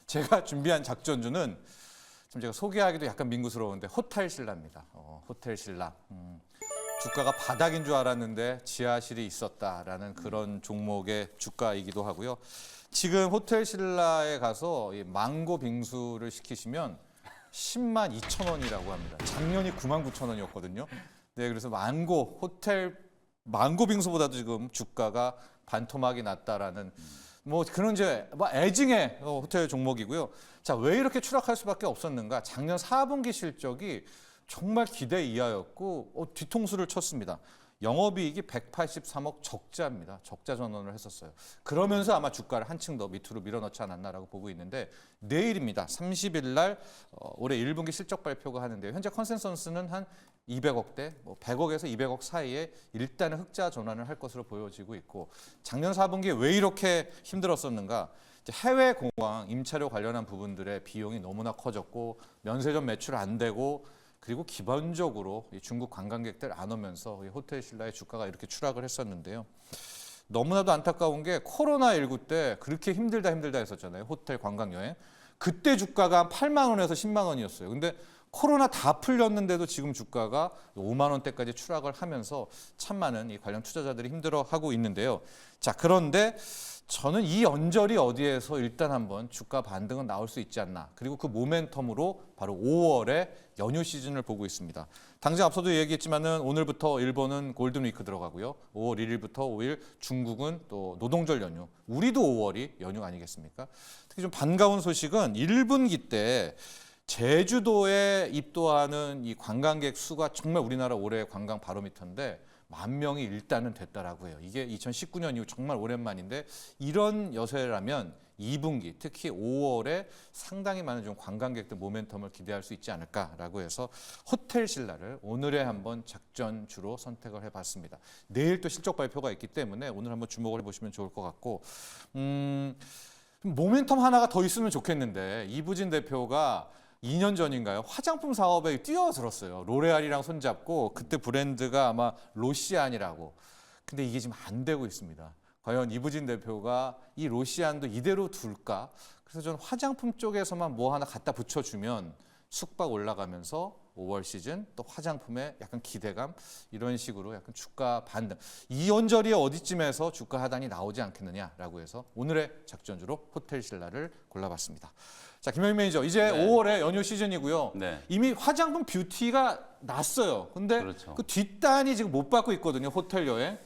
제가 준비한 작전주는 좀 제가 소개하기도 약간 민구스러운데 호텔신라입니다. 호텔신라. 주가가 바닥인 줄 알았는데 지하실이 있었다라는 그런 종목의 주가이기도 하고요. 지금 호텔신라에 가서 이 망고 빙수를 시키시면 10만 2천 원이라고 합니다. 작년이 9만 9천 원이었거든요. 네, 그래서 망고 빙수보다도 지금 주가가 반토막이 났다라는 뭐 그런 이제 애증의 호텔 종목이고요. 자, 왜 이렇게 추락할 수밖에 없었는가? 작년 4분기 실적이 정말 기대 이하였고 뒤통수를 쳤습니다. 영업이익이 183억 적자입니다. 적자 전환을 했었어요. 그러면서 아마 주가를 한층 더 밑으로 밀어넣지 않았나라고 보고 있는데 내일입니다. 30일 날 올해 1분기 실적 발표가 하는데요. 현재 컨센서스는 한 200억대, 100억에서 200억 사이에 일단은 흑자 전환을 할 것으로 보여지고 있고 작년 4분기에 왜 이렇게 힘들었었는가? 해외 공항 임차료 관련한 부분들의 비용이 너무나 커졌고 면세점 매출 안 되고 그리고 기본적으로 중국 관광객들 안 오면서 호텔신라의 주가가 이렇게 추락을 했었는데요. 너무나도 안타까운 게 코로나19 때 그렇게 힘들다 했었잖아요. 호텔 관광여행. 그때 주가가 한 8만 원에서 10만 원이었어요. 근데 코로나 다 풀렸는데도 지금 주가가 5만 원대까지 추락을 하면서 참 많은 이 관련 투자자들이 힘들어하고 있는데요. 자, 그런데 저는 이 언저리 어디에서 일단 한번 주가 반등은 나올 수 있지 않나. 그리고 그 모멘텀으로 바로 5월에 연휴 시즌을 보고 있습니다. 당장 앞서도 얘기했지만은 오늘부터 일본은 골든위크 들어가고요. 5월 1일부터 5일 중국은 또 노동절 연휴. 우리도 5월이 연휴 아니겠습니까? 특히 좀 반가운 소식은 1분기 때 제주도에 입도하는 이 관광객 수가 정말 우리나라 올해 관광 바로미터인데 10,000명이 일단은 됐다라고 해요. 이게 2019년 이후 정말 오랜만인데 이런 여세라면 2분기 특히 5월에 상당히 많은 좀 관광객들 모멘텀을 기대할 수 있지 않을까라고 해서 호텔신라를 오늘의 한번 작전주로 선택을 해봤습니다. 내일 또 실적 발표가 있기 때문에 오늘 한번 주목을 해보시면 좋을 것 같고 모멘텀 하나가 더 있으면 좋겠는데 이부진 대표가 2년 전인가요? 화장품 사업에 뛰어들었어요. 로레알이랑 손잡고 그때 브랜드가 아마 로시안이라고. 근데 이게 지금 안 되고 있습니다. 과연 이부진 대표가 이 로시안도 이대로 둘까? 그래서 저는 화장품 쪽에서만 뭐 하나 갖다 붙여주면 숙박 올라가면서 5월 시즌 또 화장품에 약간 기대감 이런 식으로 약간 주가 반등. 이 언저리에 어디쯤에서 주가 하단이 나오지 않겠느냐라고 해서 오늘의 작전주로 호텔신라를 골라봤습니다. 자, 김영민 매니저, 이제 5월에 연휴 시즌이고요. 이미 화장품 뷰티가 났어요. 근데 그렇죠. 그 뒷단이 지금 못 받고 있거든요. 호텔 여행.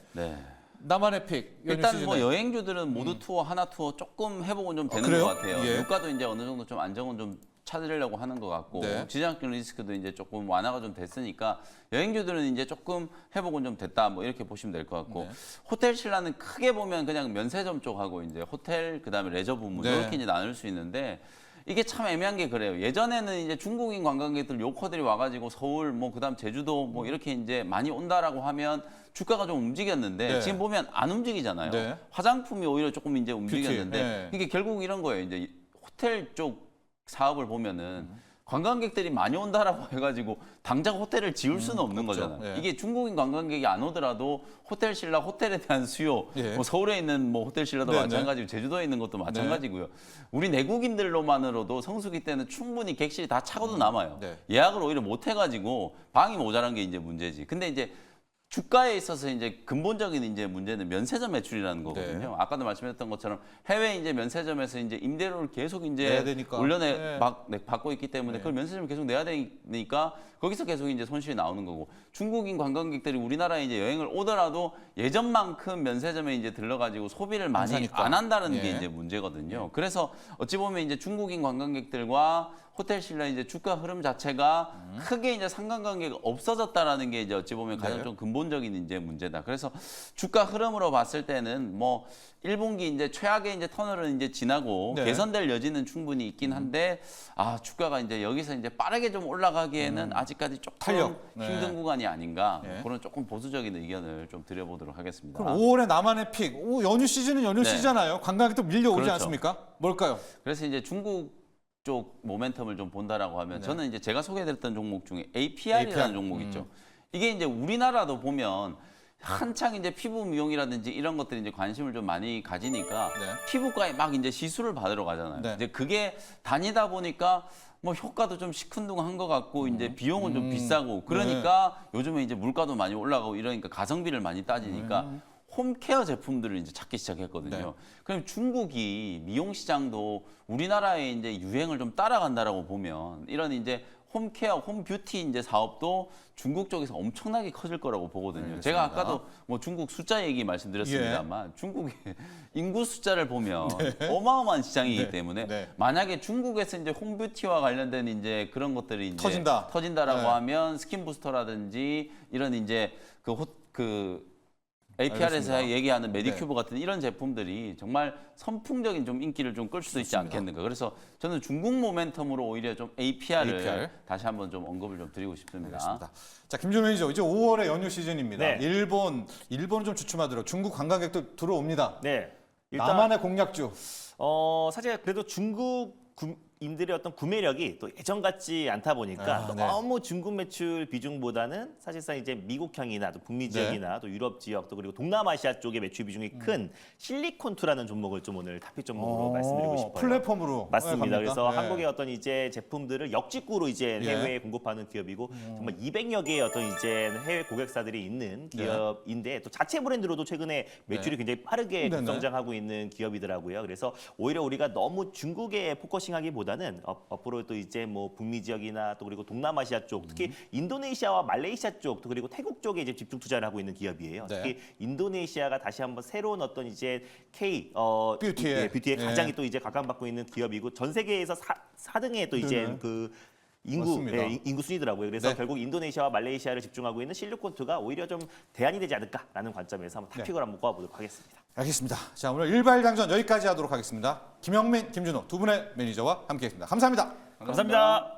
나만의 픽. 연휴 일단 시즌에. 뭐 여행주들은 모두 투어, 하나 투어 조금 회복은 좀 되는 그래요? 것 같아요. 예. 물가도 이제 어느 정도 좀 안정은 좀 찾으려고 하는 것 같고 지정학적 리스크도 이제 조금 완화가 좀 됐으니까 여행주들은 이제 조금 회복은 좀 됐다 뭐 이렇게 보시면 될 것 같고 호텔신라는 크게 보면 그냥 면세점 쪽하고 이제 호텔 그다음에 레저 부문 이렇게 이제 나눌 수 있는데 이게 참 애매한 게 그래요. 예전에는 이제 중국인 관광객들 요커들이 와가지고 서울 뭐 그다음 제주도 뭐 이렇게 이제 많이 온다라고 하면 주가가 좀 움직였는데 지금 보면 안 움직이잖아요. 화장품이 오히려 조금 이제 움직였는데 이게 결국 이런 거예요. 이제 호텔 쪽 사업을 보면은 관광객들이 많이 온다라고 해가지고 당장 호텔을 지을 수는 없는 거잖아요. 이게 중국인 관광객이 안 오더라도 호텔신라 호텔에 대한 수요, 뭐 서울에 있는 뭐 호텔신라도 마찬가지고 제주도에 있는 것도 마찬가지고요. 우리 내국인들로만으로도 성수기 때는 충분히 객실이 다 차고도 남아요. 예약을 오히려 못 해가지고 방이 모자란 게 이제 문제지. 근데 이제 주가에 있어서 이제 근본적인 이제 문제는 면세점 매출이라는 거거든요. 아까도 말씀드렸던 것처럼 해외 이제 면세점에서 이제 임대료를 계속 이제 올려내 받고 있기 때문에 그걸 면세점 계속 내야 되니까 거기서 계속 이제 손실이 나오는 거고 중국인 관광객들이 우리나라에 이제 여행을 오더라도 예전만큼 면세점에 이제 들러가지고 소비를 많이 안 한다는 게 이제 문제거든요. 그래서 어찌 보면 이제 중국인 관광객들과 호텔신라 이제 주가 흐름 자체가 크게 이제 상관관계가 없어졌다라는 게 이제 어찌 보면 가장 좀 근본적인 이제 문제다. 그래서 주가 흐름으로 봤을 때는 뭐 1분기 이제 최악의 이제 터널은 이제 지나고 개선될 여지는 충분히 있긴 한데 주가가 이제 여기서 이제 빠르게 좀 올라가기에는 아직까지 조금 힘든 구간이 아닌가 그런 조금 보수적인 의견을 좀 드려보도록 하겠습니다. 그럼 5월에 나만의 픽. 연휴 시즌은 연휴 시잖아요. 관광객도 밀려오지 않습니까? 뭘까요? 그래서 이제 중국 쪽 모멘텀을 좀 본다라고 하면 저는 이제 제가 소개해드렸던 종목 중에 APR이라는 종목 있죠. 이게 이제 우리나라도 보면 한창 이제 피부 미용이라든지 이런 것들이 이제 관심을 좀 많이 가지니까 네. 피부과에 막 이제 시술을 받으러 가잖아요. 네. 이제 그게 다니다 보니까 뭐 효과도 좀 시큰둥한 것 같고 이제 비용은 좀 비싸고 그러니까 요즘에 이제 물가도 많이 올라가고 이러니까 가성비를 많이 따지니까 홈케어 제품들을 이제 찾기 시작했거든요. 네. 그럼 중국이 미용 시장도 우리나라의 이제 유행을 좀 따라간다라고 보면 이런 이제 홈케어, 홈뷰티 이제 사업도 중국 쪽에서 엄청나게 커질 거라고 보거든요. 제가 아까도 뭐 중국 숫자 얘기 말씀드렸습니다만 중국의 인구 숫자를 보면 어마어마한 시장이기 때문에 만약에 중국에서 이제 홈뷰티와 관련된 이제 그런 것들이 이제 터진다라고 하면 스킨 부스터라든지 이런 이제 APR에서 얘기하는 메디큐브 같은 이런 제품들이 정말 선풍적인 좀 인기를 좀 끌 수도 있지 않겠는가. 그래서 저는 중국 모멘텀으로 오히려 좀 APR 다시 한번 좀 언급을 좀 드리고 싶습니다. 알겠습니다. 자, 김준호 매니저, 이제 5월에 연휴 시즌입니다. 네. 일본은 좀 주춤하더라고요. 중국 관광객도 들어옵니다. 네. 나만의 공략주. 사실 그래도 중국인들의 어떤 구매력이 또 예전 같지 않다 보니까 너무 중국 매출 비중보다는 사실상 이제 미국향이나 또 북미 지역이나 또 유럽 지역 또 그리고 동남아시아 쪽의 매출 비중이 큰 실리콘2라는 종목을 좀 오늘 탑픽 종목으로 말씀드리고 싶어요. 플랫폼으로 맞습니다. 그래서 한국의 어떤 이제 제품들을 역직구로 이제 해외에 공급하는 기업이고 정말 200여 개의 어떤 이제 해외 고객사들이 있는 기업인데 또 자체 브랜드로도 최근에 매출이 굉장히 빠르게 급성장하고 있는 기업이더라고요. 그래서 오히려 우리가 너무 중국에 포커싱하기보다는 앞으로 또 이제 뭐 북미 지역이나 또 그리고 동남아시아 쪽, 특히 인도네시아와 말레이시아 쪽, 또 그리고 태국 쪽에 이제 집중 투자를 하고 있는 기업이에요. 특히 인도네시아가 다시 한번 새로운 어떤 이제 뷰티의 가장 또 이제 각광받고 있는 기업이고 전 세계에서 4등의 또 이제 그 인구 순위더라고요. 그래서 결국 인도네시아와 말레이시아를 집중하고 있는 실리콘2가 오히려 좀 대안이 되지 않을까라는 관점에서 한번 탑픽을 한번 꼽아보도록 하겠습니다. 알겠습니다. 자, 오늘 일발장전 여기까지 하도록 하겠습니다. 김영민, 김준호 두 분의 매니저와 함께했습니다. 감사합니다. 감사합니다.